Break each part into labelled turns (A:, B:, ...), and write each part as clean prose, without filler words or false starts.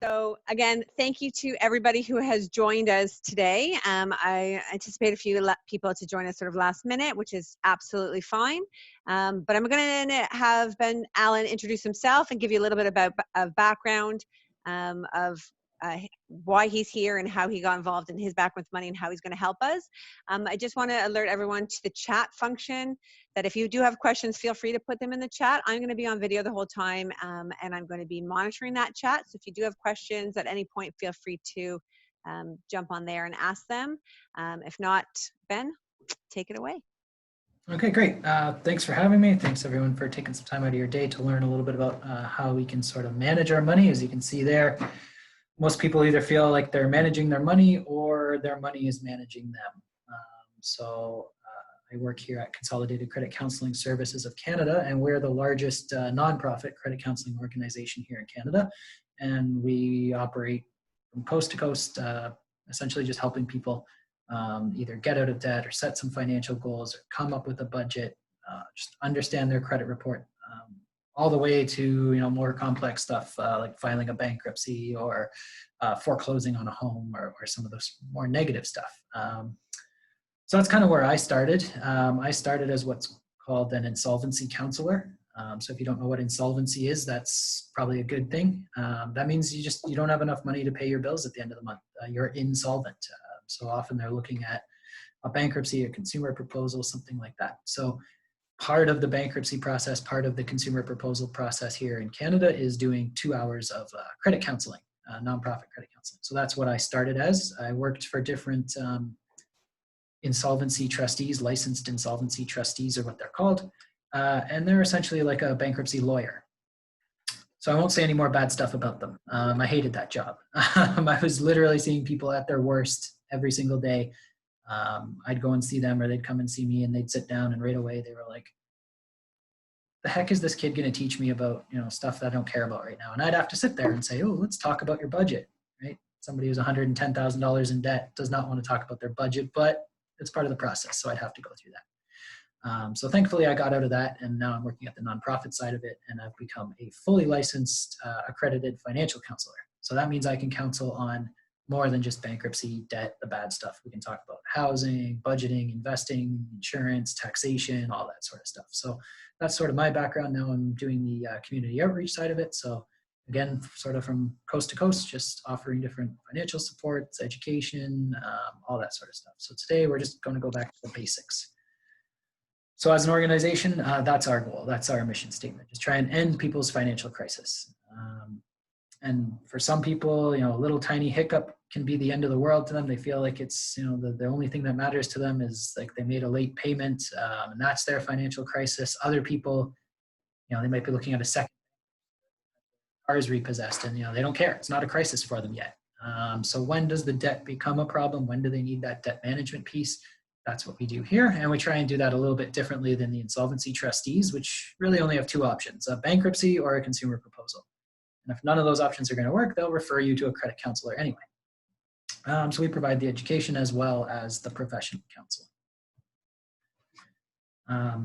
A: So again, thank you to everybody who has joined us today. I anticipate a few people to join us sort of last minute, which is absolutely fine. But I'm going to have Alan introduce himself and give you a little bit of background of why he's here and how he got involved in his background with money and how he's going to help us. I just want to alert everyone to the chat function, that if you do have questions, feel free to put them in the chat. I'm going to be on video the whole time, and I'm going to be monitoring that chat. So if you do have questions at any point, feel free to jump on there and ask them. If not, Ben, take it away.
B: Okay, great. Thanks for having me. Thanks everyone for taking some time out of your day to learn a little bit about how we can sort of manage our money. As you can see there, most people either feel like they're managing their money or their money is managing them. I work here at Consolidated Credit Counseling Services of Canada, and we're the largest nonprofit credit counseling organization here in Canada. And we operate from coast to coast, essentially just helping people either get out of debt or set some financial goals or come up with a budget, just understand their credit report, all the way to more complex stuff like filing a bankruptcy or foreclosing on a home or some of those more negative stuff. So that's kind of where I started. I started as what's called an insolvency counselor. So if you don't know what insolvency is, that's probably a good thing. That means you don't have enough money to pay your bills at the end of the month. You're insolvent. So often they're looking at a bankruptcy, a consumer proposal, something like that. So part of the bankruptcy process, part of the consumer proposal process here in Canada is doing 2 hours of credit counseling, nonprofit credit counseling. So that's what I started as. I worked for different insolvency trustees. Licensed insolvency trustees are what they're called. And they're essentially like a bankruptcy lawyer. So I won't say any more bad stuff about them. I hated that job. I was literally seeing people at their worst every single day. I'd go and see them, or they'd come and see me, and they'd sit down, and right away they were like, the heck is this kid going to teach me about stuff that I don't care about right now? And I'd have to sit there and say, oh, let's talk about your budget, right? Somebody who's $110,000 in debt does not want to talk about their budget, but it's part of the process, so I'd have to go through that. So thankfully I got out of that, and now I'm working at the nonprofit side of it, and I've become a fully licensed, accredited financial counselor. So that means I can counsel on more than just bankruptcy, debt, the bad stuff. We can talk about housing, budgeting, investing, insurance, taxation, all that sort of stuff. So that's sort of my background. Now I'm doing the community outreach side of it. So again, sort of from coast to coast, just offering different financial supports, education, all that sort of stuff. So today we're just going to go back to the basics. So as an organization, that's our goal. That's our mission statement, just try and end people's financial crisis. And for some people, a little tiny hiccup can be the end of the world to them. They feel like it's, the only thing that matters to them is like they made a late payment, and that's their financial crisis. Other people, they might be looking at a second car is repossessed, and they don't care. It's not a crisis for them yet. So when does the debt become a problem? When do they need that debt management piece? That's what we do here, and we try and do that a little bit differently than the insolvency trustees, which really only have two options: a bankruptcy or a consumer proposal. And if none of those options are going to work, they'll refer you to a credit counselor anyway. So we provide the education as well as the professional counsel.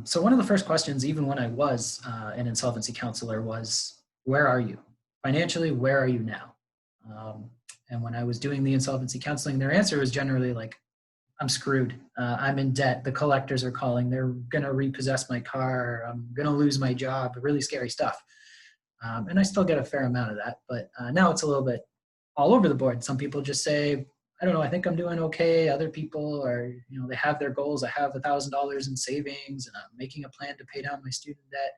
B: So one of the first questions, even when I was an insolvency counselor, was, where are you? Financially, where are you now? And when I was doing the insolvency counseling, their answer was generally like, I'm screwed. I'm in debt. The collectors are calling. They're going to repossess my car. I'm going to lose my job. Really scary stuff. And I still get a fair amount of that, but now it's a little bit all over the board. Some people just say, I don't know, I think I'm doing okay. Other people are, they have their goals. I have $1,000 in savings, and I'm making a plan to pay down my student debt.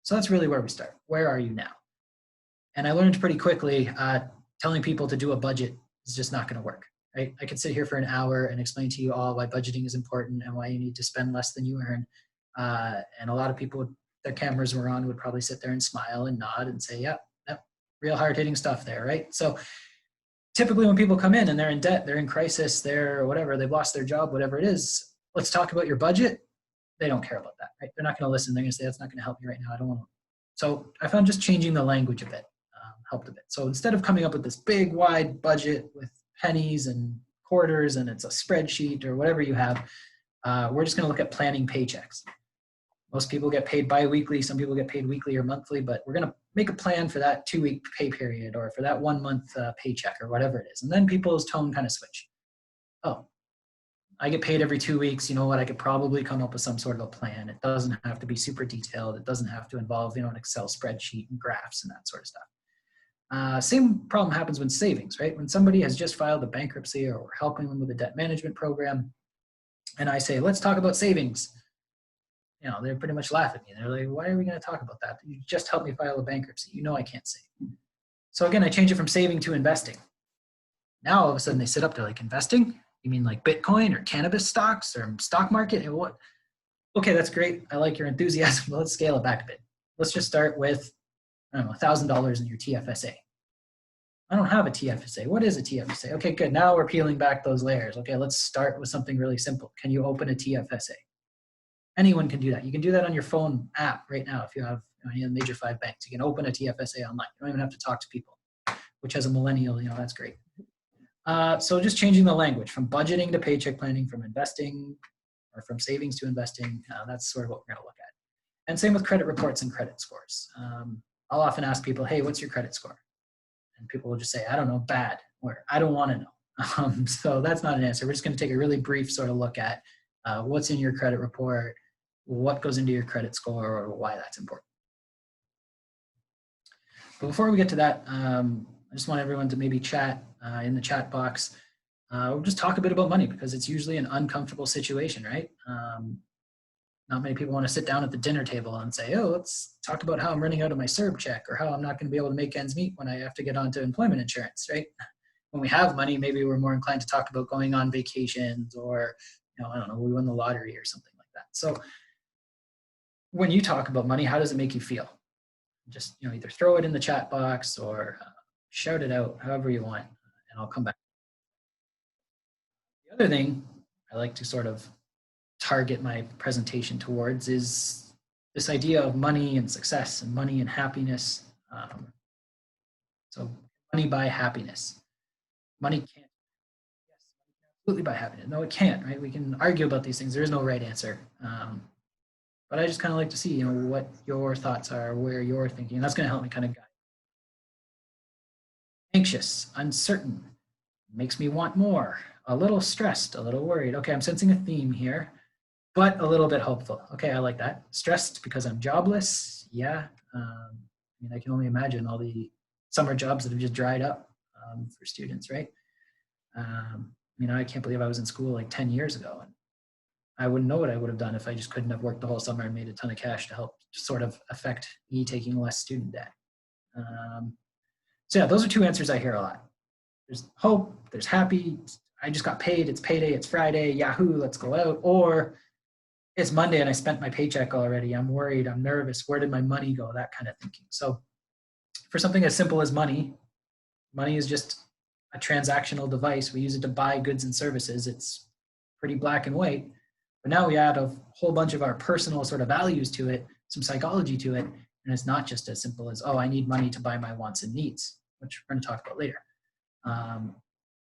B: So that's really where we start. Where are you now? And I learned pretty quickly, telling people to do a budget is just not going to work, right? I could sit here for an hour and explain to you all why budgeting is important and why you need to spend less than you earn. And a lot of people, their cameras were on, would probably sit there and smile and nod and say, yep, real hard-hitting stuff there, right? So typically when people come in and they're in debt, they're in crisis, they're whatever, they've lost their job, whatever it is, let's talk about your budget. They don't care about that, right? They're not going to listen. They're going to say, that's not going to help you right now. I don't want to. So I found just changing the language a bit helped a bit. So instead of coming up with this big, wide budget with pennies and quarters and it's a spreadsheet or whatever you have, we're just going to look at planning paychecks. Most people get paid bi-weekly. Some people get paid weekly or monthly, but we're going to make a plan for that 2-week pay period or for that 1-month paycheck or whatever it is. And then people's tone kind of switch. Oh, I get paid every 2 weeks. You know what? I could probably come up with some sort of a plan. It doesn't have to be super detailed. It doesn't have to involve, an Excel spreadsheet and graphs and that sort of stuff. Same problem happens when savings, right? When somebody has just filed a bankruptcy or we're helping them with a debt management program, and I say, let's talk about savings. They pretty much laugh at me. They're like, why are we going to talk about that? You just helped me file a bankruptcy. I can't save. So again, I change it from saving to investing. Now all of a sudden they sit up, they're like, investing? You mean like Bitcoin or cannabis stocks or stock market? And what? Okay, that's great. I like your enthusiasm, but let's scale it back a bit. Let's just start with, $1,000 in your TFSA. I don't have a TFSA. What is a TFSA? Okay, good. Now we're peeling back those layers. Okay, let's start with something really simple. Can you open a TFSA? Anyone can do that. You can do that on your phone app right now if you have any of the major 5 banks. You can open a TFSA online. You don't even have to talk to people, which as a millennial, that's great. So just changing the language from budgeting to paycheck planning, from investing or from savings to investing, that's sort of what we're going to look at. And same with credit reports and credit scores. I'll often ask people, hey, what's your credit score? And people will just say, I don't know, bad, or I don't want to know. So that's not an answer. We're just going to take a really brief sort of look at what's in your credit report, what goes into your credit score, or why that's important. But before we get to that, I just want everyone to maybe chat in the chat box. We'll just talk a bit about money because it's usually an uncomfortable situation, right? Not many people want to sit down at the dinner table and say, oh, let's talk about how I'm running out of my CERB check or how I'm not going to be able to make ends meet when I have to get onto employment insurance, right? When we have money, maybe we're more inclined to talk about going on vacations or, I don't know, we won the lottery or something like that. So when you talk about money, how does it make you feel? Just, either throw it in the chat box or shout it out, however you want, and I'll come back. The other thing I like to sort of target my presentation towards is this idea of money and success and money and happiness. So money buy happiness. Money can't. Yes, absolutely buy happiness. No, it can't, right? We can argue about these things. There is no right answer. But I just kind of like to see, what your thoughts are, where you're thinking. And that's going to help me kind of guide. Anxious, uncertain, makes me want more, a little stressed, a little worried. Okay, I'm sensing a theme here, but a little bit hopeful. Okay, I like that. Stressed because I'm jobless. Yeah. I can only imagine all the summer jobs that have just dried up for students, right? I can't believe I was in school like 10 years ago. And I wouldn't know what I would have done if I just couldn't have worked the whole summer and made a ton of cash to help sort of affect me taking less student debt. So yeah, those are 2 answers I hear a lot. There's hope, there's happy, I just got paid, it's payday, it's Friday, yahoo, let's go out. Or it's Monday and I spent my paycheck already, I'm worried, I'm nervous, where did my money go, that kind of thinking. So for something as simple as money is just a transactional device. We use it to buy goods and services. It's pretty black and white. But now we add a whole bunch of our personal sort of values to it, some psychology to it, and it's not just as simple as, oh, I need money to buy my wants and needs, which we're going to talk about later.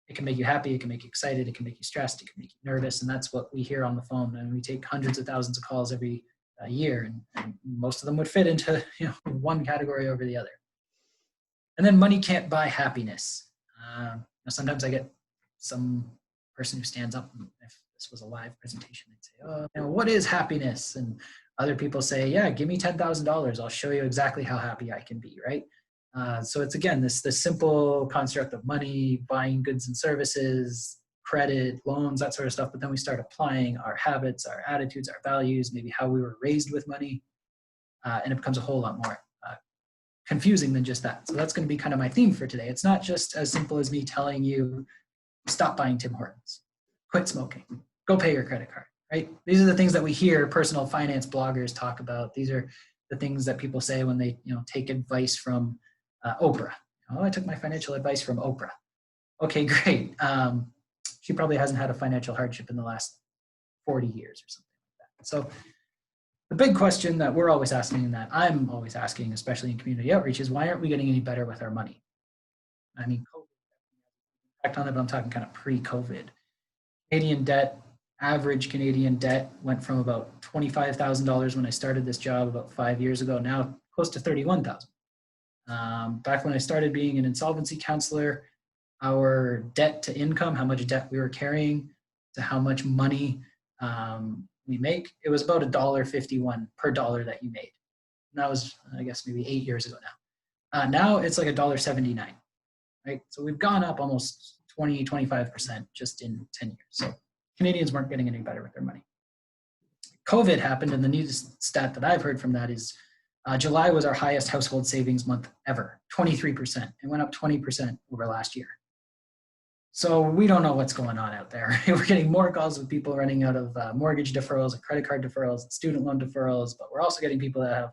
B: It can make you happy, it can make you excited, it can make you stressed, it can make you nervous, and that's what we hear on the phone. And we take hundreds of thousands of calls every year, and most of them would fit into one category over the other. And then money can't buy happiness. Sometimes I get some person who stands up, and if this was a live presentation, they'd say, oh, what is happiness? And other people say, yeah, give me $10,000. I'll show you exactly how happy I can be, right? So it's, again, this simple construct of money, buying goods and services, credit, loans, that sort of stuff. But then we start applying our habits, our attitudes, our values, maybe how we were raised with money. And it becomes a whole lot more confusing than just that. So that's going to be kind of my theme for today. It's not just as simple as me telling you, stop buying Tim Hortons, quit smoking, go pay your credit card, right? These are the things that we hear personal finance bloggers talk about. These are the things that people say when they take advice from Oprah. Oh, I took my financial advice from Oprah. Okay, great. She probably hasn't had a financial hardship in the last 40 years or something like that. So the big question that we're always asking, and that I'm always asking, especially in community outreach, is why aren't we getting any better with our money? I mean, COVID, on it, but I'm talking kind of pre-COVID. Canadian debt average Canadian debt went from about $25,000 when I started this job about 5 years ago, now close to 31,000. Back when I started being an insolvency counselor, our debt to income, how much debt we were carrying to how much money we make, it was about $1.51 per dollar that you made. And that was, I guess, maybe 8 years ago now. Now it's like $1.79, right? So we've gone up almost 20, 25% just in 10 years. So Canadians weren't getting any better with their money. COVID happened, and the newest stat that I've heard from that is July was our highest household savings month ever, 23%. It went up 20% over last year. So we don't know what's going on out there. We're getting more calls with people running out of mortgage deferrals and credit card deferrals and student loan deferrals, but we're also getting people that have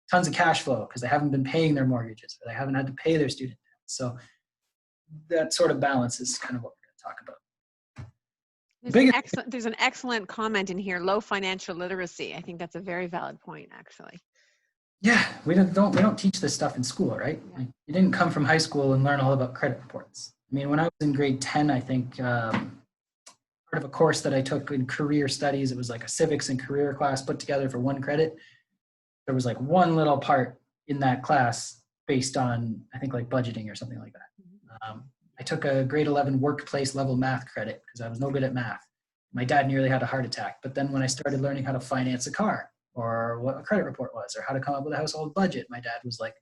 B: tons of cash flow because they haven't been paying their mortgages or they haven't had to pay their student debt. So that sort of balance is kind of what we're going to talk about.
A: There's an excellent comment in here, low financial literacy. I think that's a very valid point, actually.
B: Yeah, we don't teach this stuff in school, right? Yeah. Like, you didn't come from high school and learn all about credit reports. I mean, when I was in grade 10, I think part of a course that I took in career studies, it was like a civics and career class put together for one credit. There was like one little part in that class based on, I think, like budgeting or something like that. I took a grade 11 workplace level math credit because I was no good at math. My dad nearly had a heart attack. But then when I started learning how to finance a car or what a credit report was or how to come up with a household budget, my dad was like,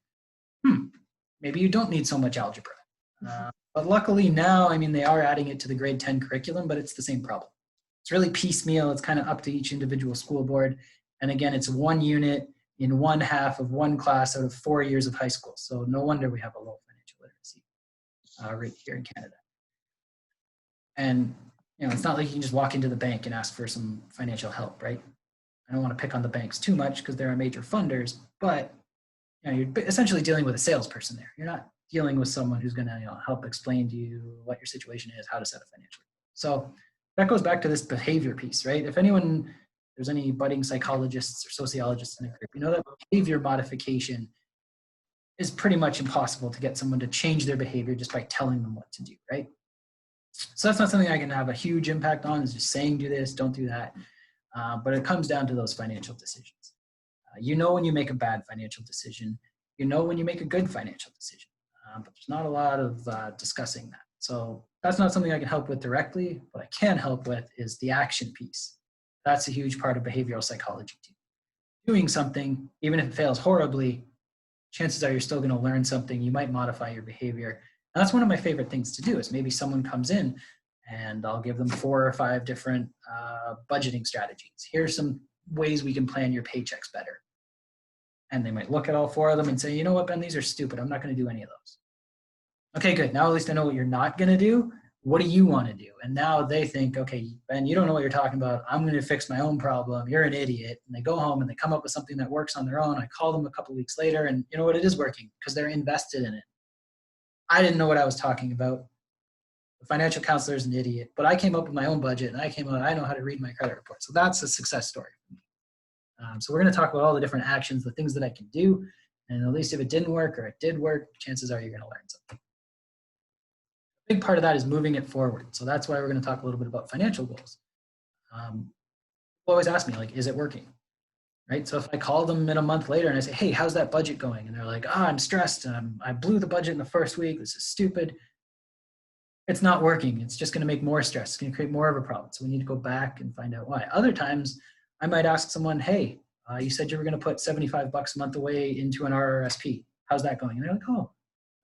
B: maybe you don't need so much algebra. But luckily now, I mean, they are adding it to the grade 10 curriculum, but it's the same problem. It's really piecemeal. It's kind of up to each individual school board. And again, it's one unit in one half of one class out of 4 years of high school. So no wonder we have a low financial literacy rate here in Canada. And it's not like you can just walk into the bank and ask for some financial help, right? I don't want to pick on the banks too much because they're our major funders, but you're essentially dealing with a salesperson there. You're not dealing with someone who's going to help explain to you what your situation is, how to set a financial. So that goes back to this behavior piece, right? If there's any budding psychologists or sociologists in the group, that behavior modification is pretty much impossible to get someone to change their behavior just by telling them what to do, right? So that's not something I can have a huge impact on, is just saying do this, don't do that. But it comes down to those financial decisions. When you make a bad financial decision, when you make a good financial decision. But there's not a lot of discussing that. So that's not something I can help with directly. What I can help with is the action piece. That's a huge part of behavioral psychology too. Doing something, even if it fails horribly, chances are you're still going to learn something. You might modify your behavior. And that's one of my favorite things to do, is maybe someone comes in and I'll give them 4 or 5 different budgeting strategies. Here's some ways we can plan your paychecks better. And they might look at all 4 of them and say, you know what, Ben, these are stupid. I'm not going to do any of those. Okay, good. Now at least I know what you're not going to do. What do you want to do? And now they think, okay, Ben, you don't know what you're talking about. I'm going to fix my own problem. You're an idiot. And they go home and they come up with something that works on their own. I call them a couple of weeks later and you know what, it is working because they're invested in it. I didn't know what I was talking about. The financial counselor is an idiot, but I came up with my own budget and I know how to read my credit report. So that's a success story for me. So we're going to talk about all the different actions, the things that I can do. And at least if it didn't work or it did work, chances are you're going to learn something. A big part of that is moving it forward. So that's why we're going to talk a little bit about financial goals. People always ask me, like, is it working? Right? So if I call them in a month later and I say, hey, how's that budget going? And they're like, I'm stressed. I blew the budget in the first week. This is stupid. It's not working. It's just going to make more stress. It's going to create more of a problem. So we need to go back and find out why. Other times I might ask someone, hey, you said you were going to put $75 a month away into an RRSP. How's that going? And they're like, oh,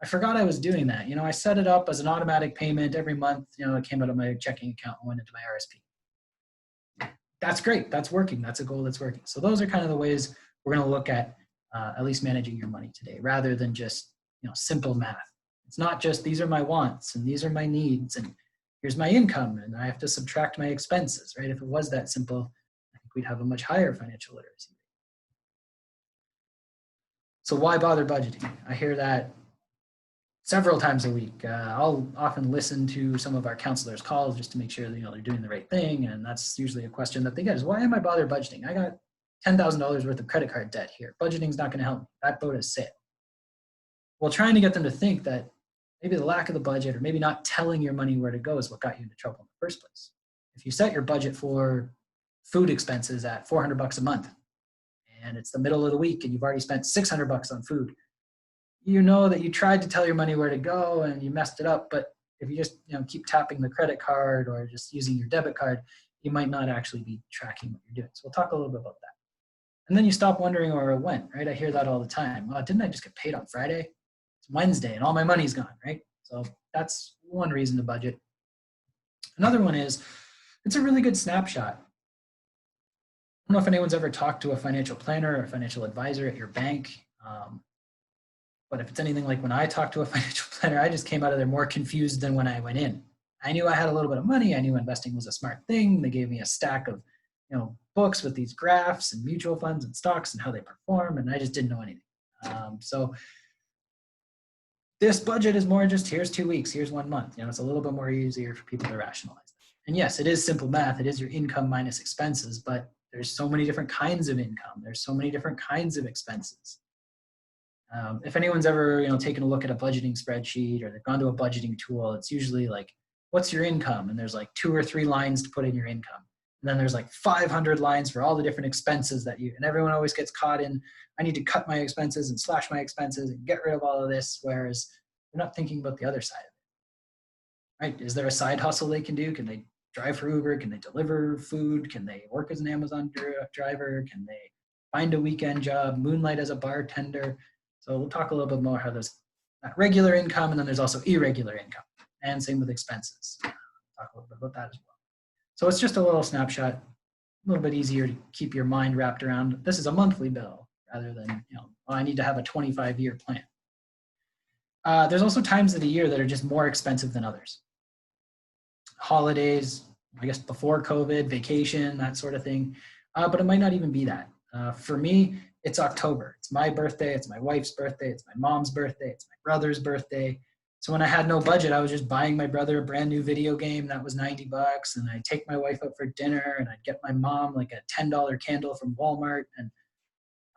B: I forgot I was doing that. I set it up as an automatic payment every month. It came out of my checking account and went into my RSP. That's great. That's working. That's a goal that's working. So those are kind of the ways we're going to look at least managing your money today, rather than just simple math. It's not just these are my wants and these are my needs and here's my income and I have to subtract my expenses, right? If it was that simple, I think we'd have a much higher financial literacy. So why bother budgeting? I hear that several times a week. I'll often listen to some of our counselors' calls just to make sure that, they're doing the right thing. And that's usually a question that they get is, why am I bother budgeting? I got $10,000 worth of credit card debt here. Budgeting's not going to help me. That boat has sailed. Well, trying to get them to think that maybe the lack of the budget or maybe not telling your money where to go is what got you into trouble in the first place. if you set your budget for food expenses at $400 a month, and it's the middle of the week and you've already spent $600 on food, you know that you tried to tell your money where to go and you messed it up. But if you just keep tapping the credit card or just using your debit card, you might not actually be tracking what you're doing. So we'll talk a little bit about that. And then you stop wondering where it went, right? I hear that all the time. Oh, didn't I just get paid on Friday? It's Wednesday and all my money's gone, right? So that's one reason to budget. Another one is it's a really good snapshot. I don't know if anyone's ever talked to a financial planner or a financial advisor at your bank. But if it's anything like when I talked to a financial planner, I just came out of there more confused than when I went in. I knew I had a little bit of money. I knew investing was a smart thing. They gave me a stack of books with these graphs and mutual funds and stocks and how they perform, and I just didn't know anything. So this budget is more just here's 2 weeks, here's 1 month. It's a little bit more easier for people to rationalize that. And yes, it is simple math. It is your income minus expenses, but there's so many different kinds of income. There's so many different kinds of expenses. If anyone's ever taken a look at a budgeting spreadsheet or they've gone to a budgeting tool, it's usually like, what's your income? And there's like 2 or 3 lines to put in your income. And then there's like 500 lines for all the different expenses and everyone always gets caught in, I need to cut my expenses and slash my expenses and get rid of all of this, whereas they're not thinking about the other side of it, right? Is there a side hustle they can do? Can they drive for Uber? Can they deliver food? Can they work as an Amazon driver? Can they find a weekend job, moonlight as a bartender? So we'll talk a little bit more how there's regular income and then there's also irregular income, and same with expenses. Talk a little bit about that as well. So it's just a little snapshot, a little bit easier to keep your mind wrapped around. This is a monthly bill rather than, I need to have a 25-year plan. There's also times of the year that are just more expensive than others. Holidays, I guess before COVID, vacation, that sort of thing. But it might not even be that. For me, it's October. It's my birthday. It's my wife's birthday. It's my mom's birthday. It's my brother's birthday. So when I had no budget, I was just buying my brother a brand new video game that was $90, and I'd take my wife out for dinner, and I'd get my mom like a $10 candle from Walmart. And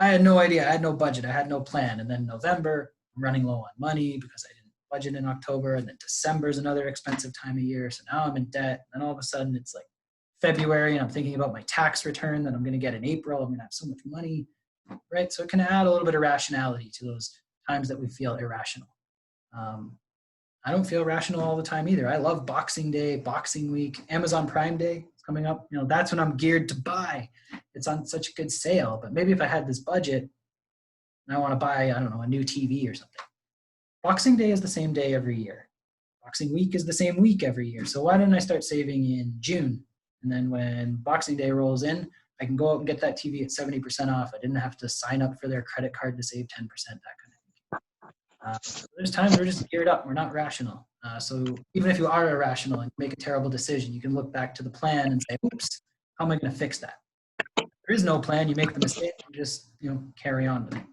B: I had no idea. I had no budget. I had no plan. And then November, I'm running low on money because I didn't budget in October. And then December is another expensive time of year. So now I'm in debt. And all of a sudden it's like February and I'm thinking about my tax return that I'm going to get in April. I'm going to have so much money, right? So it can add a little bit of rationality to those times that we feel irrational. I don't feel rational all the time either. I love Boxing Day, Boxing Week, Amazon Prime Day is coming up. That's when I'm geared to buy. It's on such a good sale. But maybe if I had this budget and I want to buy, I don't know, a new TV or something. Boxing Day is the same day every year. Boxing Week is the same week every year. So why didn't I start saving in June? And then when Boxing Day rolls in, I can go out and get that TV at 70% off. I didn't have to sign up for their credit card to save 10%, that kind of thing. There's times we're just geared up. We're not rational. So even if you are irrational and make a terrible decision, you can look back to the plan and say, oops, how am I going to fix that? If there is no plan. You make the mistake and just carry on with it.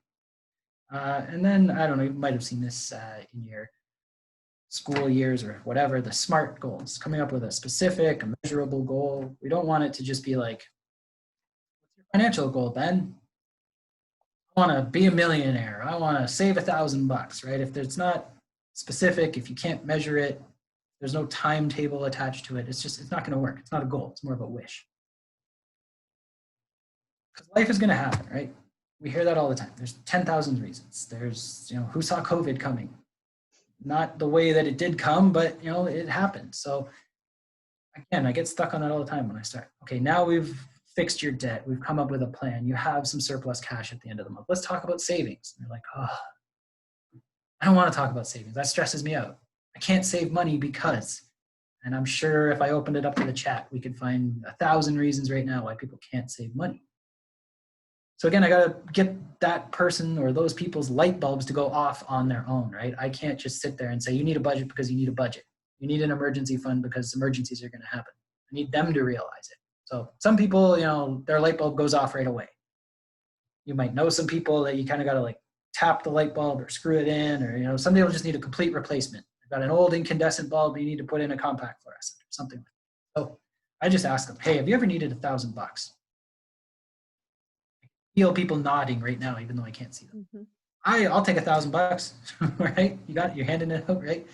B: And then, I don't know, you might have seen this in your school years or whatever, the SMART goals, coming up with a specific, a measurable goal. We don't want it to just be like, what's your financial goal, Ben? I want to be a millionaire. I want to save $1,000, right? If it's not specific, if you can't measure it, there's no timetable attached to it. It's not going to work. It's not a goal. It's more of a wish. Because life is going to happen, right? We hear that all the time. There's 10,000 reasons. There's, who saw COVID coming? Not the way that it did come, but, it happened. So again, I get stuck on that all the time when I start. Okay, now we've fixed your debt. We've come up with a plan. You have some surplus cash at the end of the month. Let's talk about savings. And they're like, oh, I don't want to talk about savings. That stresses me out. I can't save money because, and I'm sure if I opened it up to the chat, we could find 1,000 reasons right now why people can't save money. So again, I got to get that person or those people's light bulbs to go off on their own, right? I can't just sit there and say, you need a budget because you need a budget. You need an emergency fund because emergencies are going to happen. I need them to realize it. So some people, their light bulb goes off right away. You might know some people that you kind of got to like tap the light bulb or screw it in, or, some people just need a complete replacement. They've got an old incandescent bulb, you need to put in a compact fluorescent or something like that. So I just ask them, hey, have you ever needed $1,000? I feel people nodding right now, even though I can't see them. Mm-hmm. I'll take $1,000, right? You got it, you're handing it out, right?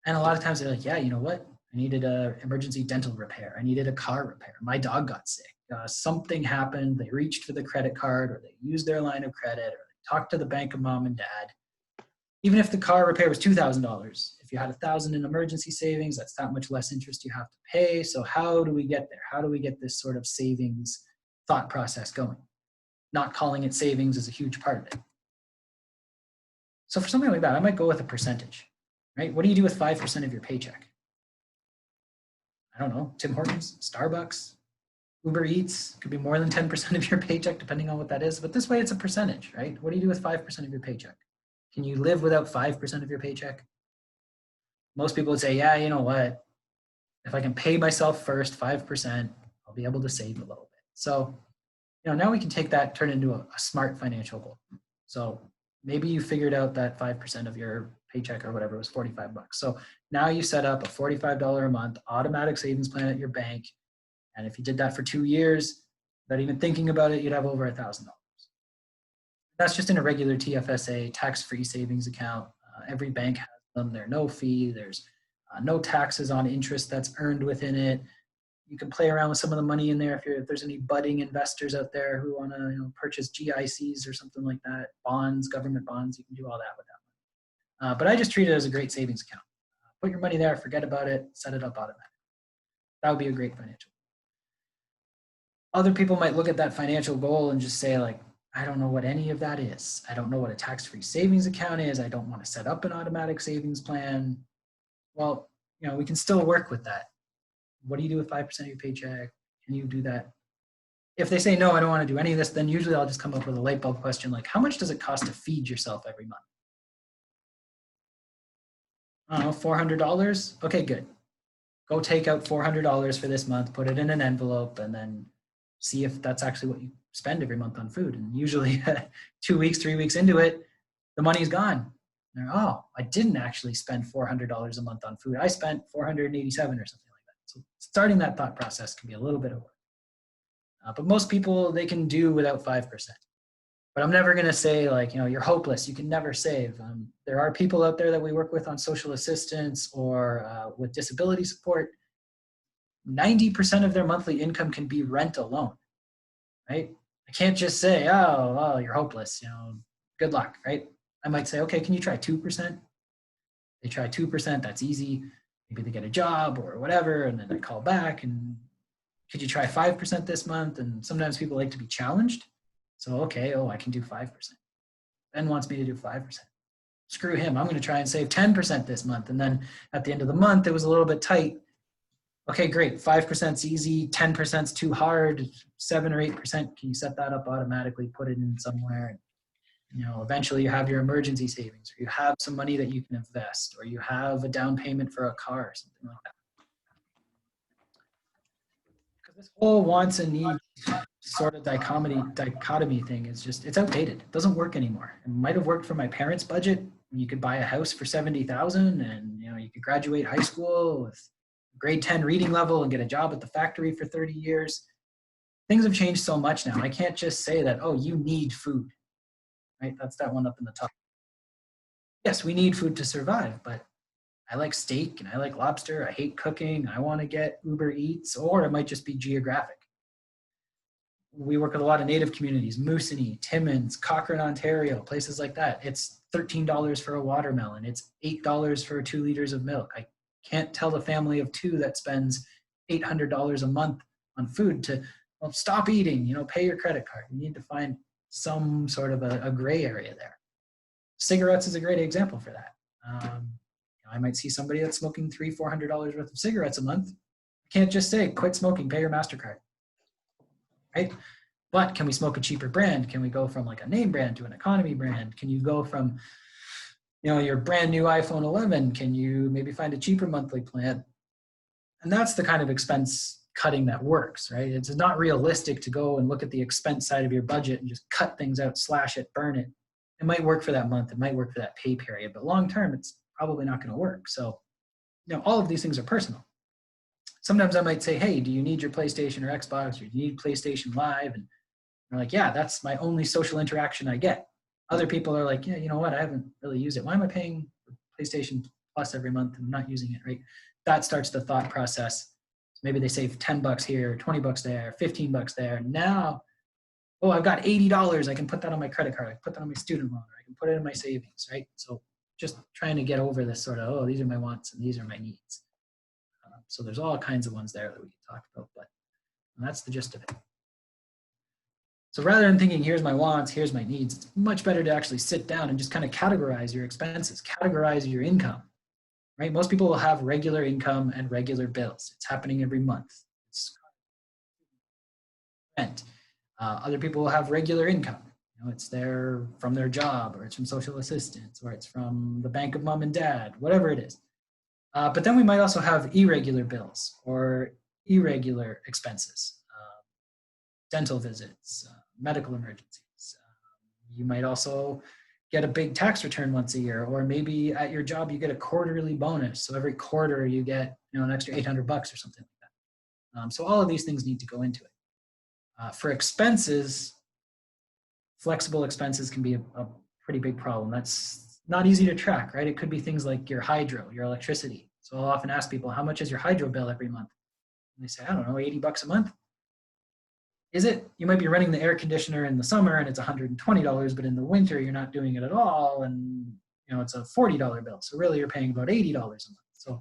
B: And a lot of times they're like, yeah, you know what? I needed a emergency dental repair. I needed a car repair. My dog got sick. Something happened. They reached for the credit card, or they used their line of credit, or they talked to the bank of mom and dad. Even if the car repair was $2,000, if you had $1,000 in emergency savings, that's that much less interest you have to pay. So how do we get there? How do we get this sort of savings thought process going? Not calling it savings is a huge part of it. So for something like that, I might go with a percentage, right? What do you do with 5% of your paycheck? I don't know, Tim Hortons, Starbucks, Uber Eats, could be more than 10% of your paycheck, depending on what that is. But this way it's a percentage, right? What do you do with 5% of your paycheck? Can you live without 5% of your paycheck? Most people would say, yeah, you know what? If I can pay myself first 5%, I'll be able to save a little bit. So, now we can take that, turn it into a smart financial goal. So maybe you figured out that 5% of your paycheck or whatever was $45. So now you set up a $45 a month automatic savings plan at your bank. And if you did that for 2 years, without even thinking about it, you'd have over $1,000. That's just in a regular TFSA, tax-free savings account. Every bank has them. They're no fee. There's no taxes on interest that's earned within it. You can play around with some of the money in there if there's any budding investors out there who want to purchase GICs or something like that, bonds, government bonds. You can do all that with that. But I just treat it as a great savings account. Put your money there, forget about it, set it up automatically. That would be a great financial. Other people might look at that financial goal and just say, like, I don't know what any of that is. I don't know what a tax-free savings account is. I don't want to set up an automatic savings plan. Well, we can still work with that. What do you do with 5% of your paycheck? Can you do that? If they say, no, I don't want to do any of this, then usually I'll just come up with a light bulb question like, how much does it cost to feed yourself every month? I don't know, $400? Okay, good. Go take out $400 for this month, put it in an envelope, and then see if that's actually what you spend every month on food. And usually 2 weeks, 3 weeks into it, the money's gone. Oh, I didn't actually spend $400 a month on food. I spent $487 or something like that. So starting that thought process can be a little bit of work. But most people, they can do without 5%. But I'm never going to say, like, you're hopeless. You can never save. There are people out there that we work with on social assistance or with disability support. 90% of their monthly income can be rent alone, right? I can't just say, oh, well, you're hopeless. Good luck, right? I might say, okay, can you try 2%? They try 2%, that's easy. Maybe they get a job or whatever, and then they call back and could you try 5% this month? And sometimes people like to be challenged. So, okay, I can do 5%. Ben wants me to do 5%. Screw him, I'm going to try and save 10% this month. And then at the end of the month, it was a little bit tight. Okay, great, 5%'s easy, 10%'s too hard, 7 or 8%, can you set that up automatically, put it in somewhere? Eventually you have your emergency savings, or you have some money that you can invest, or you have a down payment for a car or something like that. Because this whole wants and needs sort of dichotomy thing is it's outdated. It doesn't work anymore. It might have worked for my parents' budget when you could buy a house for $70,000 and you could graduate high school with grade 10 reading level and get a job at the factory for 30 years. Things have changed so much now. I can't just say that, you need food. Right? That's that one up in the top. Yes, we need food to survive, but I like steak and I like lobster. I hate cooking. I want to get Uber Eats, or it might just be geographic. We work with a lot of native communities, Moosonee, Timmins, Cochrane, Ontario, places like that. It's $13 for a watermelon. It's $8 for 2 liters of milk. I can't tell a family of 2 that spends $800 a month on food to stop eating, pay your credit card. You need to find some sort of a gray area there. Cigarettes is a great example for that. I might see somebody that's smoking $300-400 worth of cigarettes a month. I can't just say, quit smoking, pay your MasterCard, right? But can we smoke a cheaper brand? Can we go from like a name brand to an economy brand? Can you go from, your brand new iPhone 11? Can you maybe find a cheaper monthly plan? And that's the kind of expense cutting that works, right? It's not realistic to go and look at the expense side of your budget and just cut things out, slash it, burn it. It might work for that month. It might work for that pay period, but long-term, it's probably not going to work. So, all of these things are personal. Sometimes I might say, hey, do you need your PlayStation or Xbox, or do you need PlayStation Live? And they're like, yeah, that's my only social interaction I get. Other people are like, yeah, you know what? I haven't really used it. Why am I paying for PlayStation plus every month and I'm not using it, right? That starts the thought process. So maybe they save 10 bucks here, 20 bucks there, 15 bucks there. Now, oh, I've got $80. I can put that on my credit card. I can put that on my student loan. Or I can put it in my savings, right? So just trying to get over this sort of, oh, these are my wants and these are my needs. So there's all kinds of ones there that we can talk about, but that's the gist of it. So rather than thinking, here's my wants, here's my needs, it's much better to actually sit down and just kind of categorize your expenses, categorize your income, right? Most people will have regular income and regular bills. It's happening every month. It's rent. Other people will have regular income. It's there from their job, or it's from social assistance, or it's from the bank of mom and dad, whatever it is. But then we might also have irregular bills or irregular expenses, dental visits, medical emergencies. You might also get a big tax return once a year, or maybe at your job you get a quarterly bonus. So every quarter you get an extra 800 bucks or something like that. So all of these things need to go into it. For expenses, flexible expenses can be a pretty big problem. That's not easy to track, right? It could be things like your hydro, your electricity. So I'll often ask people, how much is your hydro bill every month? And they say, I don't know, 80 bucks a month. Is it? You might be running the air conditioner in the summer and it's $120, but in the winter you're not doing it at all, and it's a $40 bill. So really you're paying about $80 a month. So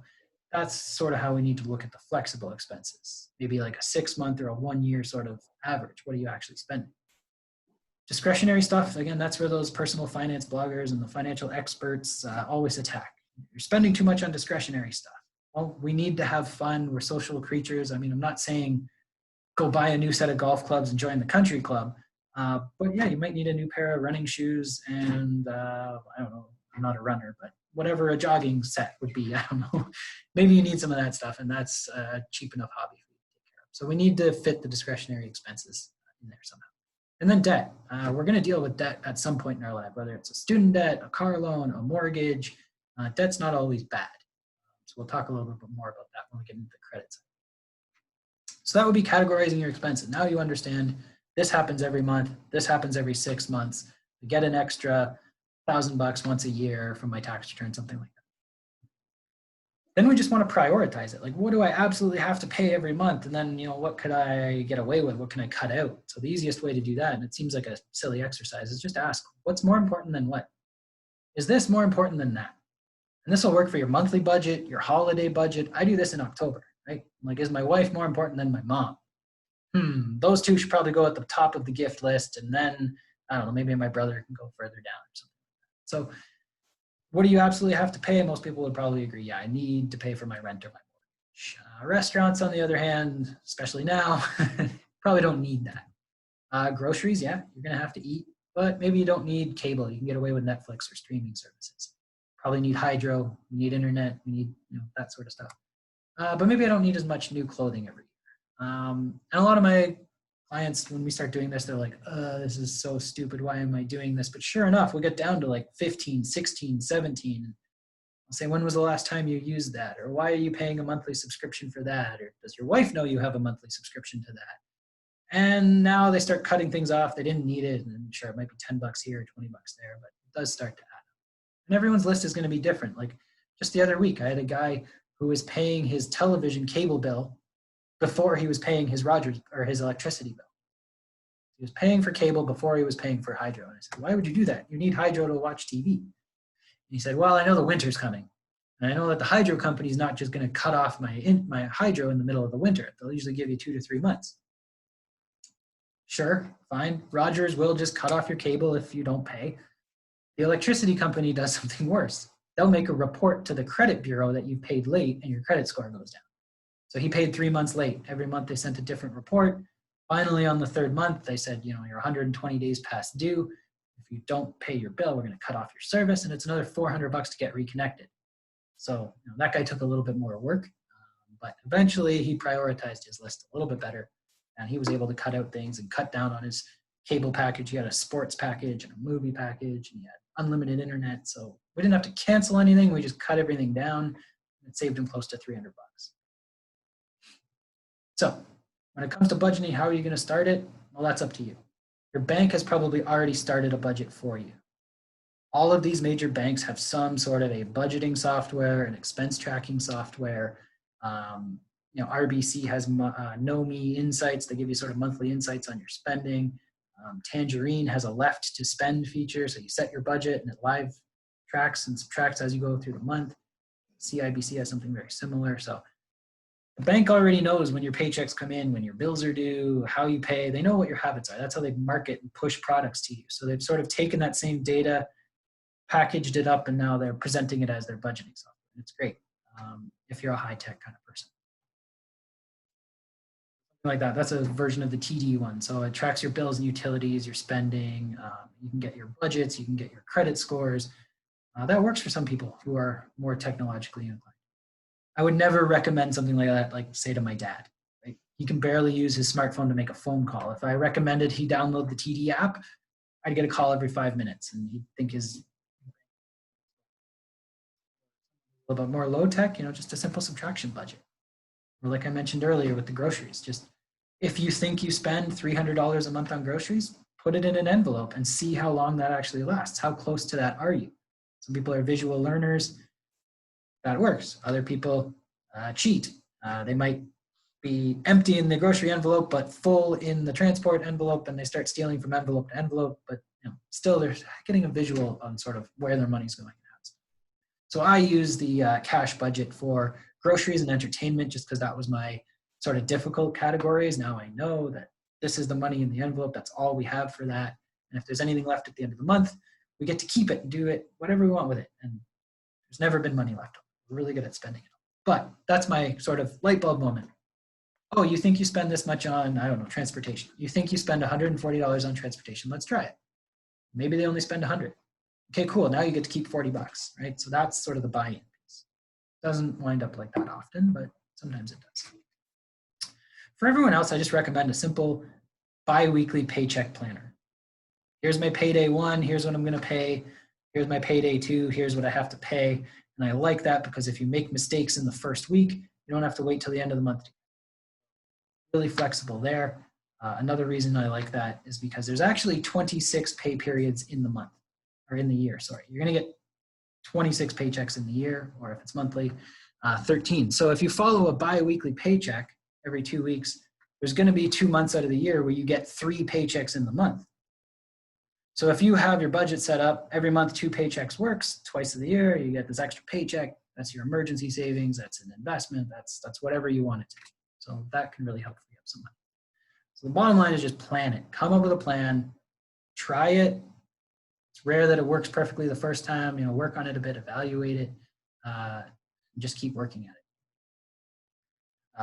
B: that's sort of how we need to look at the flexible expenses. Maybe like a 6-month or a 1-year sort of average. What are you actually spending? Discretionary stuff, again, that's where those personal finance bloggers and the financial experts always attack. You're spending too much on discretionary stuff. Well, we need to have fun. We're social creatures. I mean, I'm not saying go buy a new set of golf clubs and join the country club. But yeah, you might need a new pair of running shoes and I don't know, I'm not a runner, but whatever a jogging set would be, I don't know. Maybe you need some of that stuff, and that's a cheap enough hobby for you to take care of. So we need to fit the discretionary expenses in there somehow. And then debt. We're going to deal with debt at some point in our life, whether it's a student debt, a car loan, a mortgage. Debt's not always bad. So we'll talk a little bit more about that when we get into the credit side. So that would be categorizing your expenses. Now you understand this happens every month. This happens every 6 months. I get an extra $1,000 once a year from my tax return, something like that. Then we just want to prioritize it. Like, what do I absolutely have to pay every month? And then, what could I get away with? What can I cut out? So the easiest way to do that, and it seems like a silly exercise, is just ask, what's more important than what? Is this more important than that? And this will work for your monthly budget, your holiday budget. I do this in October, right? Like, is my wife more important than my mom? Those two should probably go at the top of the gift list. And then, I don't know, maybe my brother can go further down or something like that. So what do you absolutely have to pay? Most people would probably agree, yeah, I need to pay for my rent or my mortgage. Restaurants, on the other hand, especially now, probably don't need that. Groceries, yeah, you're going to have to eat, but maybe you don't need cable. You can get away with Netflix or streaming services. Probably need hydro, you need internet, you need that sort of stuff. But maybe I don't need as much new clothing every year. And a lot of my clients, when we start doing this, they're like, this is so stupid. Why am I doing this? But sure enough, we get down to like 15, 16, 17. I'll say, when was the last time you used that? Or why are you paying a monthly subscription for that? Or does your wife know you have a monthly subscription to that? And now they start cutting things off. They didn't need it. And sure, it might be 10 bucks here, 20 bucks there, but it does start to add up. And everyone's list is going to be different. Like just the other week, I had a guy who was paying his television cable bill before he was paying his Rogers or his electricity bill. He was paying for cable before he was paying for hydro. And I said, why would you do that? You need hydro to watch TV. And he said, well, I know the winter's coming. And I know that the hydro company is not just going to cut off my hydro in the middle of the winter. They'll usually give you 2 to 3 months. Sure, fine. Rogers will just cut off your cable if you don't pay. The electricity company does something worse. They'll make a report to the credit bureau that you paid late and your credit score goes down. So he paid 3 months late. Every month they sent a different report. Finally, on the 3rd month, they said, you're 120 days past due. If you don't pay your bill, we're going to cut off your service, and it's another $400 to get reconnected. So that guy took a little bit more work, but eventually he prioritized his list a little bit better, and he was able to cut out things and cut down on his cable package. He had a sports package and a movie package, and he had unlimited internet. So we didn't have to cancel anything. We just cut everything down. It saved him close to $300. So when it comes to budgeting, how are you going to start it? Well, that's up to you. Your bank has probably already started a budget for you. All of these major banks have some sort of a budgeting software, an expense tracking software. RBC has Know.me Insights. They give you sort of monthly insights on your spending. Tangerine has a left to spend feature. So you set your budget and it live tracks and subtracts as you go through the month. CIBC has something very similar. So the bank already knows when your paychecks come in, when your bills are due, how you pay. They know what your habits are. That's how they market and push products to you. So they've sort of taken that same data, packaged it up, and now they're presenting it as their budgeting software. It's great if you're a high-tech kind of person. Like that. That's a version of the TD one. So it tracks your bills and utilities, your spending. You can get your budgets. You can get your credit scores. That works for some people who are more technologically inclined. I would never recommend something like that, like say to my dad. Right? He can barely use his smartphone to make a phone call. If I recommended he download the TD app, I'd get a call every 5 minutes, and he'd think his a little bit more low tech, just a simple subtraction budget. Or like I mentioned earlier with the groceries, just if you think you spend $300 a month on groceries, put it in an envelope and see how long that actually lasts. How close to that are you? Some people are visual learners. That works. Other people cheat. They might be empty in the grocery envelope, but full in the transport envelope, and they start stealing from envelope to envelope, but still they're getting a visual on sort of where their money's going. So I use the cash budget for groceries and entertainment just because that was my sort of difficult categories. Now I know that this is the money in the envelope. That's all we have for that. And if there's anything left at the end of the month, we get to keep it and do it whatever we want with it. And there's never been money left. We're really good at spending it. But that's my sort of light bulb moment. Oh, you think you spend this much on, I don't know, transportation. You think you spend $140 on transportation. Let's try it. Maybe they only spend 100. Okay, cool. Now you get to keep $40, right? So that's sort of the buy-in piece. Doesn't wind up like that often, but sometimes it does. For everyone else, I just recommend a simple bi-weekly paycheck planner. Here's my payday 1. Here's what I'm going to pay. Here's my payday 2. Here's what I have to pay. And I like that because if you make mistakes in the first week, you don't have to wait till the end of the month. Really flexible there. Another reason I like that is because there's actually 26 pay periods in the month, or in the year, sorry. You're going to get 26 paychecks in the year, or if it's monthly, 13. So if you follow a bi-weekly paycheck every 2 weeks, there's going to be 2 months out of the year where you get 3 paychecks in the month. So if you have your budget set up, every month 2 paychecks works, twice of the year, you get this extra paycheck. That's your emergency savings. That's an investment. That's whatever you want it to be. So that can really help free up some money. So the bottom line is just plan it. Come up with a plan. Try it. It's rare that it works perfectly the first time. Work on it a bit, evaluate it, and just keep working at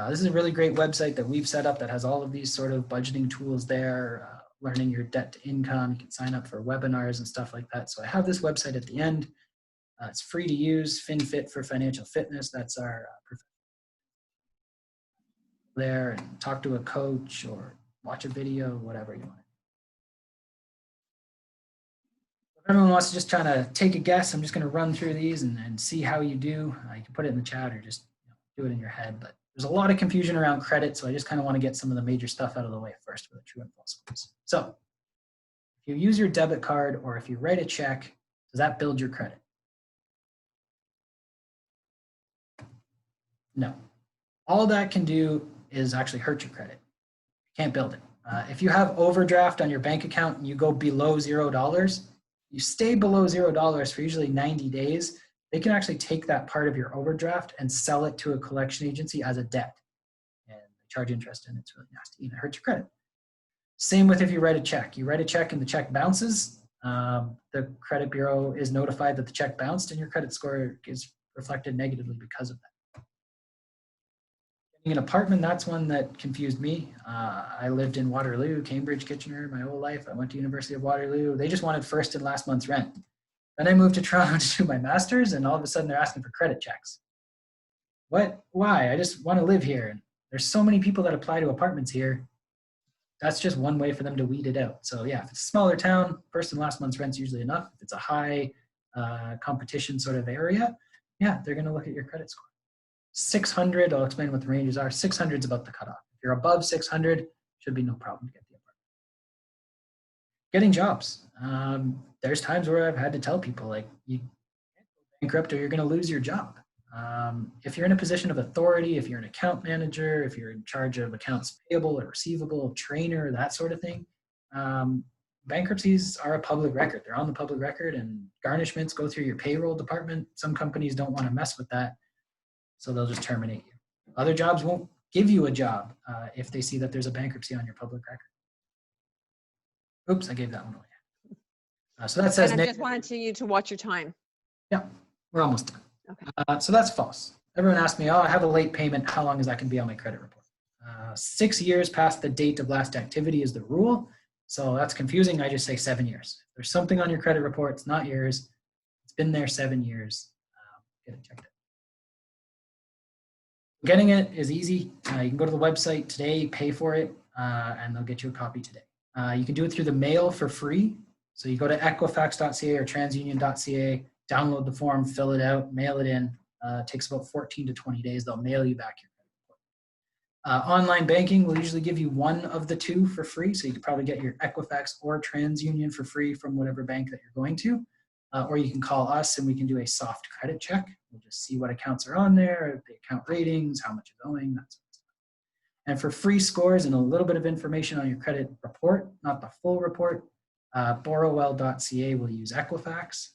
B: it. This is a really great website that we've set up that has all of these sort of budgeting tools there, learning your debt to income. You can sign up for webinars and stuff like that. So I have this website at the end. It's free to use, FinFit for financial fitness. That's our there, and talk to a coach or watch a video, whatever you want. If everyone wants to just try to take a guess, I'm just going to run through these and see how you do. You can put it in the chat or just do it in your head. But there's a lot of confusion around credit, so I just kind of want to get some of the major stuff out of the way first for the true and false scores. So if you use your debit card or if you write a check, does that build your credit? No. All that can do is actually hurt your credit. You can't build it. If you have overdraft on your bank account and you go below $0, you stay below $0 for usually 90 days, they can actually take that part of your overdraft and sell it to a collection agency as a debt. And they charge interest, and it's really nasty. And it hurts your credit. Same with if you write a check. You write a check and the check bounces. The credit bureau is notified that the check bounced, and your credit score is reflected negatively because of that. An apartment, that's one that confused me. I lived in Waterloo, Cambridge, Kitchener my whole life. I went to University of Waterloo. They just wanted first and last month's rent. Then I moved to Toronto to do my master's, and all of a sudden they're asking for credit checks. What? Why? I just want to live here. And there's so many people that apply to apartments here. That's just one way for them to weed it out. So yeah, if it's a smaller town, first and last month's rent's usually enough. If it's a high competition sort of area, yeah, they're going to look at your credit score. 600, I'll explain what the ranges are. 600 is about the cutoff. If you're above 600, should be no problem to get the apartment. Getting jobs. there's times where I've had to tell people, like, you can't go bankrupt or you're going to lose your job. If you're in a position of authority, if you're an account manager, if you're in charge of accounts payable or receivable, trainer, that sort of thing, bankruptcies are a public record. They're on the public record, and garnishments go through your payroll department. Some companies don't want to mess with that, so they'll just terminate you. Other jobs won't give you a job if they see that there's a bankruptcy on your public record. Oops, I gave that one away. So that says,
A: and I just wanted you to watch your time.
B: Yeah, we're almost done.
A: Okay.
B: So that's false. Everyone asks me, oh, I have a late payment. How long is that going to be on my credit report? 6 years past the date of last activity is the rule. So that's confusing. I just say 7 years. If there's something on your credit report, it's not yours. It's been there 7 years. Get it checked out. Getting it is easy. You can go to the website today, pay for it, and they'll get you a copy today. You can do it through the mail for free. So you go to equifax.ca or transunion.ca, download the form, fill it out, mail it in. It takes about 14 to 20 days. They'll mail you back your credit report. Online banking will usually give you one of the two for free. So you could probably get your Equifax or TransUnion for free from whatever bank that you're going to. Or you can call us and we can do a soft credit check. We'll just see what accounts are on there, the account ratings, how much you're owing, that sort of stuff. And for free scores and a little bit of information on your credit report, not the full report, borrowwell.ca will use Equifax.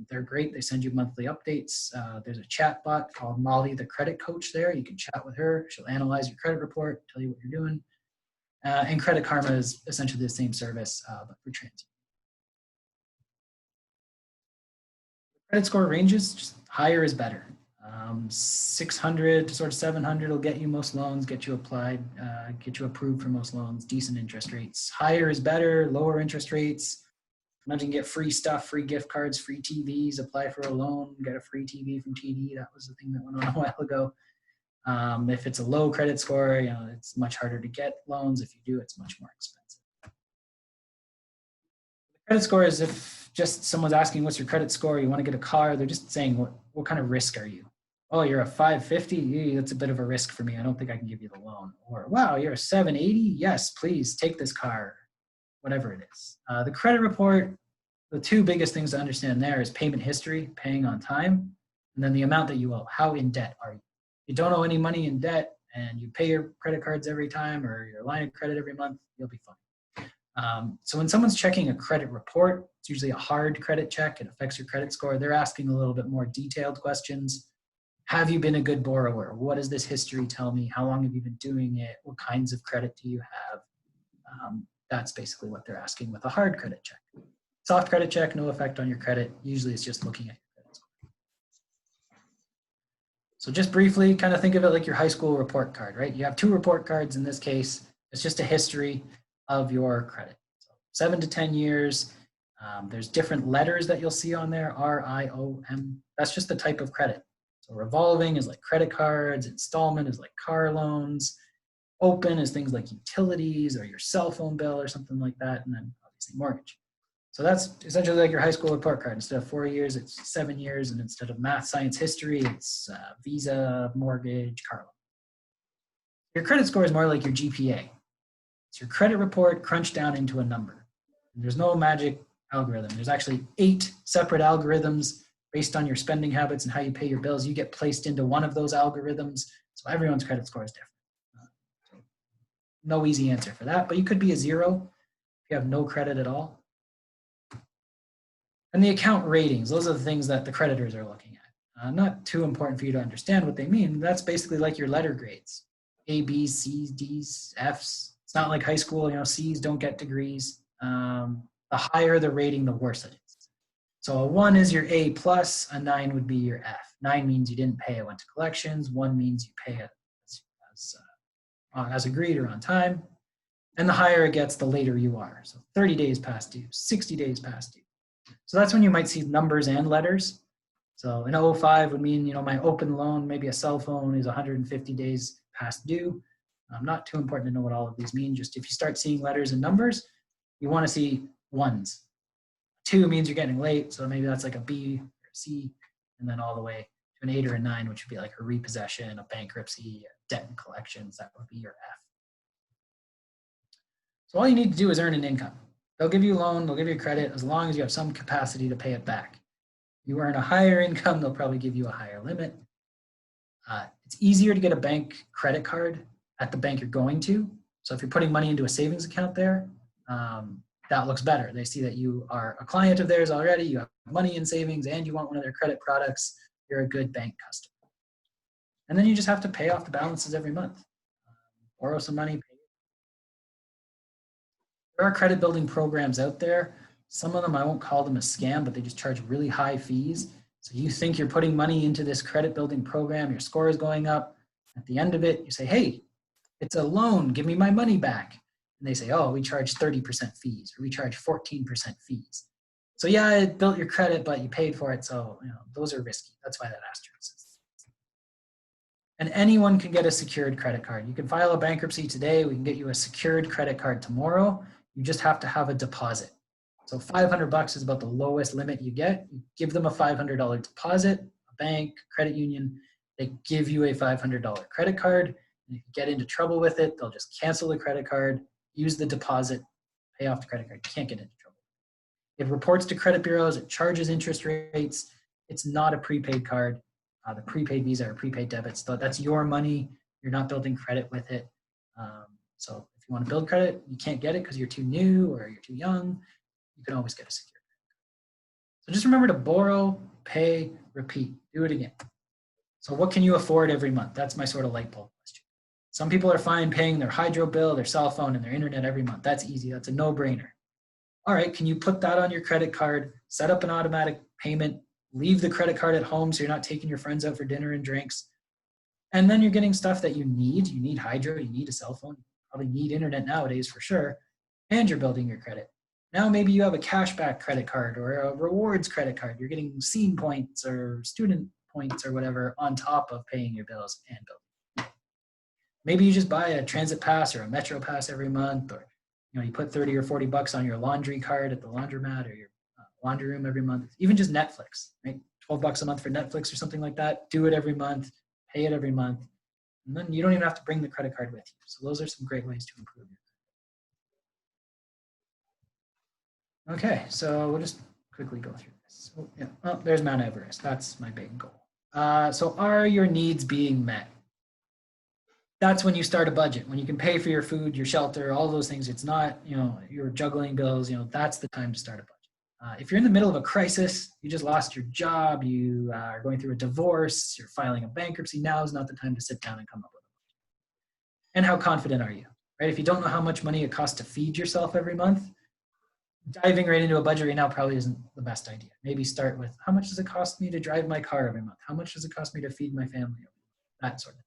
B: They're great. They send you monthly updates. There's a chat bot called Molly, the credit coach there. You can chat with her. She'll analyze your credit report, tell you what you're doing. And Credit Karma is essentially the same service, but for TransUnion. Credit score ranges, just higher is better. 600 to sort of 700 will get you most loans, get you applied, get you approved for most loans, decent interest rates. Higher is better, lower interest rates. Sometimes you can get free stuff, free gift cards, free TVs, apply for a loan, get a free TV from TD. That was the thing that went on a while ago. If it's a low credit score, it's much harder to get loans. If you do, it's much more expensive. The credit score is if just someone's asking, what's your credit score? You want to get a car. They're just saying, what kind of risk are you? Oh, you're a 550. That's a bit of a risk for me. I don't think I can give you the loan. Or, wow, you're a 780. Yes, please take this car, whatever it is. The credit report, the two biggest things to understand there is payment history, paying on time, and then the amount that you owe. How in debt are you? If you don't owe any money in debt and you pay your credit cards every time or your line of credit every month, you'll be fine. So when someone's checking a credit report, it's usually a hard credit check. It affects your credit score. They're asking a little bit more detailed questions. Have you been a good borrower? What does this history tell me? How long have you been doing it? What kinds of credit do you have? That's basically what they're asking with a hard credit check. Soft credit check, no effect on your credit. Usually it's just looking at your credit score. So just briefly, kind of think of it like your high school report card, right? You have two report cards in this case. It's just a history of your credit. So 7 to 10 years. There's different letters that you'll see on there, R, I, O, M. That's just the type of credit. So revolving is like credit cards, installment is like car loans, open is things like utilities or your cell phone bill or something like that, and then obviously mortgage. So that's essentially like your high school report card. Instead of 4 years, it's 7 years, and instead of math, science, history, it's visa, mortgage, car loan. Your credit score is more like your GPA. It's your credit report crunched down into a number. And there's no magic algorithm. There's actually 8 separate algorithms based on your spending habits and how you pay your bills. You get placed into one of those algorithms, so everyone's credit score is different. So no easy answer for that, but you could be a 0 if you have no credit at all. And the account ratings, those are the things that the creditors are looking at. Not too important for you to understand what they mean. That's basically like your letter grades. A, B's, C's, D's, F's. It's not like high school, C's don't get degrees. The higher the rating, the worse it is. So a 1 is your A plus, a 9 would be your F. 9 means you didn't pay, it went to collections. 1 means you pay it as agreed or on time. And the higher it gets, the later you are. So 30 days past due, 60 days past due. So that's when you might see numbers and letters. So an 05 would mean, my open loan, maybe a cell phone is 150 days past due. Not too important to know what all of these mean. Just if you start seeing letters and numbers, you want to see 1s. 2 means you're getting late, so maybe that's like a B or a C, and then all the way to an 8 or a 9, which would be like a repossession, a bankruptcy, a debt and collections. That would be your F. So all you need to do is earn an income. They'll give you a loan, they'll give you credit as long as you have some capacity to pay it back. If you earn a higher income, they'll probably give you a higher limit. It's easier to get a bank credit card at the bank you're going to. So if you're putting money into a savings account there, that looks better. They see that you are a client of theirs already, you have money in savings, and you want one of their credit products. You're a good bank customer. And then you just have to pay off the balances every month. Borrow some money. There are credit building programs out there. Some of them, I won't call them a scam, but they just charge really high fees. So you think you're putting money into this credit building program, your score is going up. At the end of it, you say, hey, it's a loan, give me my money back. And they say, oh, we charge 30% fees, or we charge 14% fees. So yeah, it built your credit, but you paid for it. So those are risky. That's why that asterisk is. And anyone can get a secured credit card. You can file a bankruptcy today. We can get you a secured credit card tomorrow. You just have to have a deposit. So $500 is about the lowest limit you get. You give them a $500 deposit, a bank, credit union, they give you a $500 credit card. And if you get into trouble with it, they'll just cancel the credit card, use the deposit, pay off the credit card. You can't get into trouble. It reports to credit bureaus, it charges interest rates. It's not a prepaid card. The prepaid Visa or prepaid debits, that's your money. You're not building credit with it. So if you want to build credit, you can't get it because you're too new or you're too young. You can always get a secured credit. So just remember to borrow, pay, repeat. Do it again. So what can you afford every month? That's my sort of light bulb question. Some people are fine paying their hydro bill, their cell phone, and their internet every month. That's easy. That's a no-brainer. All right, can you put that on your credit card, set up an automatic payment, leave the credit card at home so you're not taking your friends out for dinner and drinks. And then you're getting stuff that you need. You need hydro, you need a cell phone, you probably need internet nowadays for sure, and you're building your credit. Now maybe you have a cashback credit card or a rewards credit card. You're getting scene points or student points or whatever on top of paying your bills and building. Maybe you just buy a transit pass or a metro pass every month, or you put 30 or 40 bucks on your laundry card at the laundromat or your laundry room every month. Even just Netflix, right? 12 bucks a month for Netflix or something like that. Do it every month, pay it every month. And then you don't even have to bring the credit card with you. So those are some great ways to improve your credit. Okay, so we'll just quickly go through this. So, yeah. Oh, there's Mount Everest. That's my big goal. So are your needs being met? That's when you start a budget, when you can pay for your food, your shelter, all those things. It's not, you're juggling bills, that's the time to start a budget. If you're in the middle of a crisis, you just lost your job, you are going through a divorce, you're filing a bankruptcy, now is not the time to sit down and come up with a budget. And how confident are you, right? If you don't know how much money it costs to feed yourself every month, diving right into a budget right now probably isn't the best idea. Maybe start with, how much does it cost me to drive my car every month? How much does it cost me to feed my family? That sort of thing.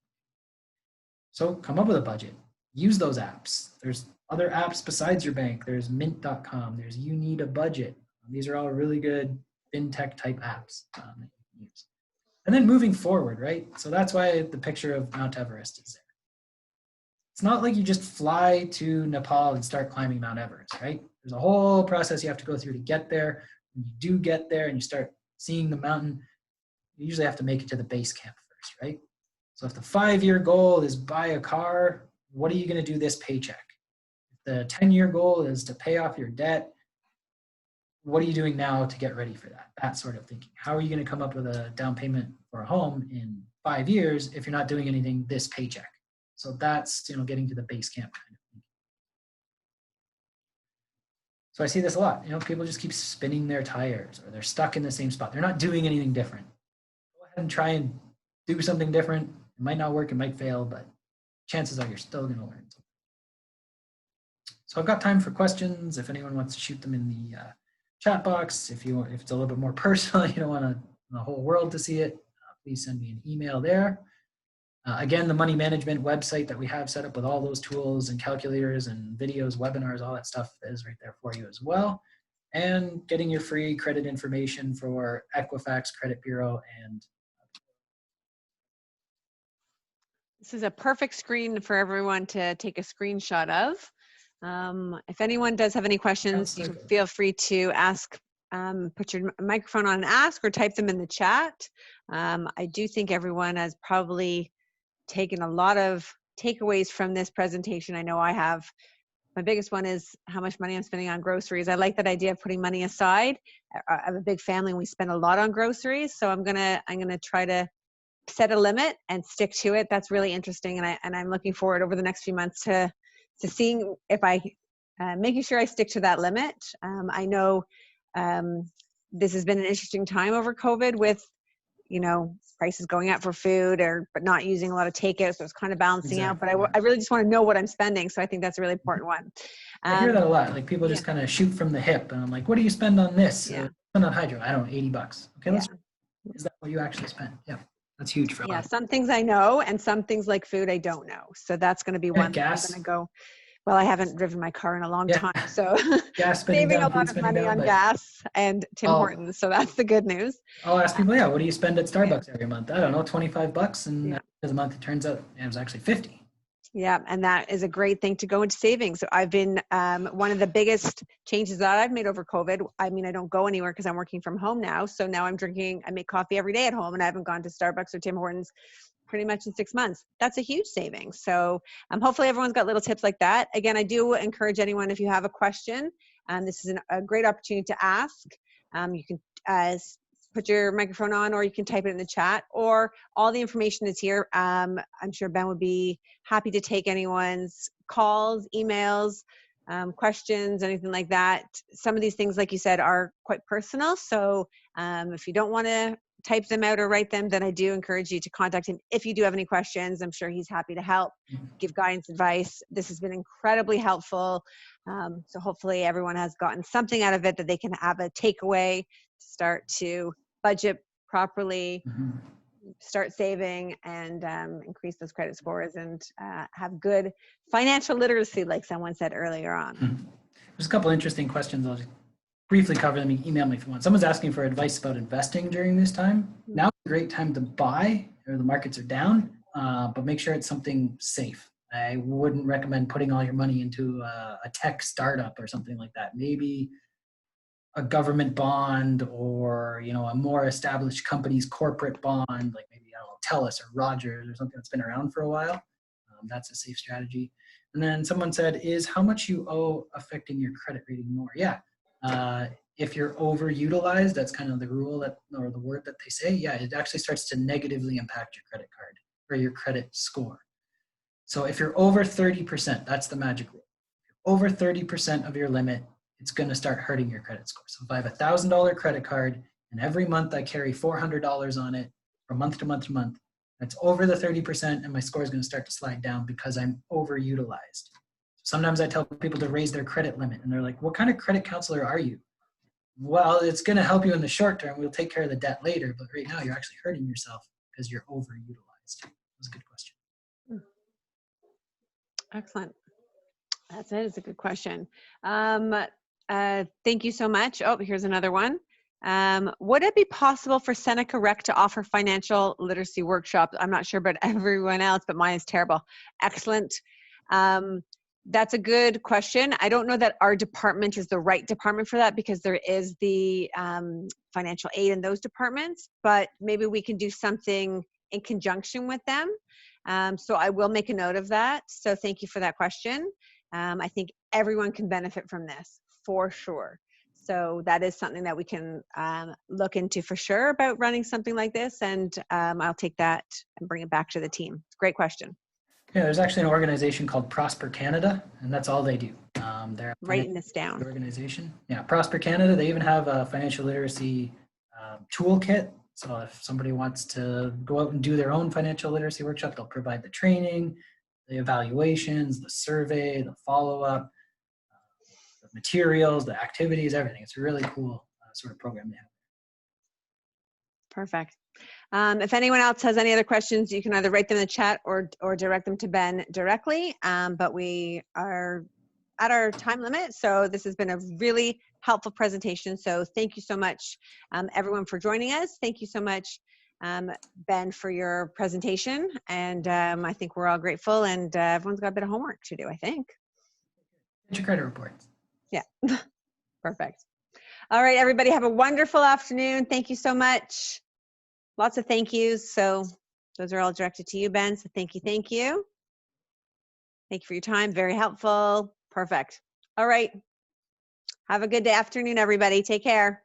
B: So come up with a budget. Use those apps. There's other apps besides your bank. There's mint.com. There's You Need a Budget. These are all really good fintech type apps that you can use. And then moving forward, right? So that's why the picture of Mount Everest is there. It's not like you just fly to Nepal and start climbing Mount Everest, right? There's a whole process you have to go through to get there. When you do get there and you start seeing the mountain, you usually have to make it to the base camp first, right? So if the 5-year goal is buy a car, what are you going to do this paycheck? If the 10-year goal is to pay off your debt, what are you doing now to get ready for that? That sort of thinking. How are you going to come up with a down payment for a home in 5 years if you're not doing anything this paycheck? So that's, getting to the base camp kind of thing. So I see this a lot. People just keep spinning their tires or they're stuck in the same spot. They're not doing anything different. Go ahead and try and do something different. It might not work, it might fail, but chances are you're still going to learn something. So I've got time for questions. If anyone wants to shoot them in the chat box, if it's a little bit more personal, you don't want the whole world to see it, please send me an email there. Again, the money management website that we have set up with all those tools and calculators and videos, webinars, all that stuff is right there for you as well. And getting your free credit information for Equifax, Credit Bureau, and
A: This is a perfect screen for everyone to take a screenshot of. If anyone does have any questions, you feel free to ask, put your microphone on and ask, or type them in the chat. I do think everyone has probably taken a lot of takeaways from this presentation. I know I have, my biggest one is how much money I'm spending on groceries. I like that idea of putting money aside. I have a big family and we spend a lot on groceries. So I'm gonna try to set a limit and stick to it. That's really interesting. And I'm looking forward over the next few months to seeing if I, making sure I stick to that limit. I know this has been an interesting time over COVID with, prices going up for food but not using a lot of takeout. So it's kind of balancing out, but I really just want to know what I'm spending. So I think that's a really important one.
B: I hear that a lot. Like people just kind of shoot from the hip and I'm like, what do you spend on this?
A: Yeah.
B: Spend on hydro. I don't know, $80. Okay.
A: Yeah.
B: Is that what you actually spend? Yeah. That's huge for a lot.
A: Some things I know and some things like food I don't know. So that's going to be one
B: gas.
A: I'm going to go. Well, I haven't driven my car in a long time, so
B: gas
A: saving a lot of money on gas and Tim Hortons. So that's the good news.
B: I'll ask people, what do you spend at Starbucks every month? I don't know, $25, and at the end of the month it turns out it was actually 50.
A: Yeah, and that is a great thing to go into savings. So I've been one of the biggest changes that I've made over COVID. I mean, I don't go anywhere because I'm working from home now. So now I make coffee every day at home, and I haven't gone to Starbucks or Tim Hortons pretty much in 6 months. That's a huge savings. So hopefully everyone's got little tips like that. Again, I do encourage anyone, if you have a question, this is a great opportunity to ask. You can put your microphone on, or you can type it in the chat, or all the information is here. I'm sure Ben would be happy to take anyone's calls, emails, questions, anything like that. Some of these things, like you said, are quite personal. So if you don't want to type them out or write them, then I do encourage you to contact him if you do have any questions. I'm sure he's happy to help, give guidance, advice. This has been incredibly helpful. So hopefully everyone has gotten something out of it that they can have a takeaway to start to budget properly, start saving, and increase those credit scores, and have good financial literacy, like someone said earlier on.
B: There's a couple interesting questions. I'll just briefly cover them. You email me if you want. Someone's asking for advice about investing during this time. Now's a great time to buy, or the markets are down, but make sure it's something safe. I wouldn't recommend putting all your money into a tech startup or something like that. Maybe a government bond, or a more established company's corporate bond, like maybe, I don't know, TELUS or Rogers or something that's been around for a while. That's a safe strategy. And then someone said, is how much you owe affecting your credit rating more? Yeah. If you're overutilized, that's kind of the rule or the word that they say. Yeah, it actually starts to negatively impact your credit card or your credit score. So if you're over 30%, that's the magic rule. If you're over 30% of your limit, it's going to start hurting your credit score. So if I have a $1,000 credit card and every month I carry $400 on it from month to month to month, that's over the 30%, and my score is going to start to slide down because I'm overutilized. Sometimes I tell people to raise their credit limit, and they're like, what kind of credit counselor are you? Well, it's going to help you in the short term. We'll take care of the debt later, but right now you're actually hurting yourself because you're overutilized. That's a good question.
A: Excellent. That's it. It's a good question. Thank you so much. Oh, here's another one. Would it be possible for Seneca Rec to offer financial literacy workshops? I'm not sure about everyone else, but mine is terrible. Excellent. That's a good question. I don't know that our department is the right department for that, because there is the financial aid in those departments, but maybe we can do something in conjunction with them. So I will make a note of that. So thank you for that question. I think everyone can benefit from this for sure. So that is something that we can look into for sure, about running something like this. And I'll take that and bring it back to the team. Great question.
B: Yeah, there's actually an organization called Prosper Canada, and that's all they do. They're
A: writing this down.
B: Organization. Yeah, Prosper Canada. They even have a financial literacy toolkit. So if somebody wants to go out and do their own financial literacy workshop, they'll provide the training, the evaluations, the survey, the follow-up, the materials, the activities, everything. It's a really cool sort of program they have.
A: Perfect. If anyone else has any other questions, you can either write them in the chat or direct them to Ben directly. But we are at our time limit, so this has been a really helpful presentation. So thank you so much, everyone, for joining us. Thank you so much, Ben, for your presentation. And I think we're all grateful, and everyone's got a bit of homework to do, I think.
B: Get your credit reports.
A: Yeah, perfect. All right, everybody, have a wonderful afternoon. Thank you so much. Lots of thank yous. So those are all directed to you, Ben. So thank you. Thank you. Thank you for your time. Very helpful. Perfect. All right. Have a good afternoon, everybody. Take care.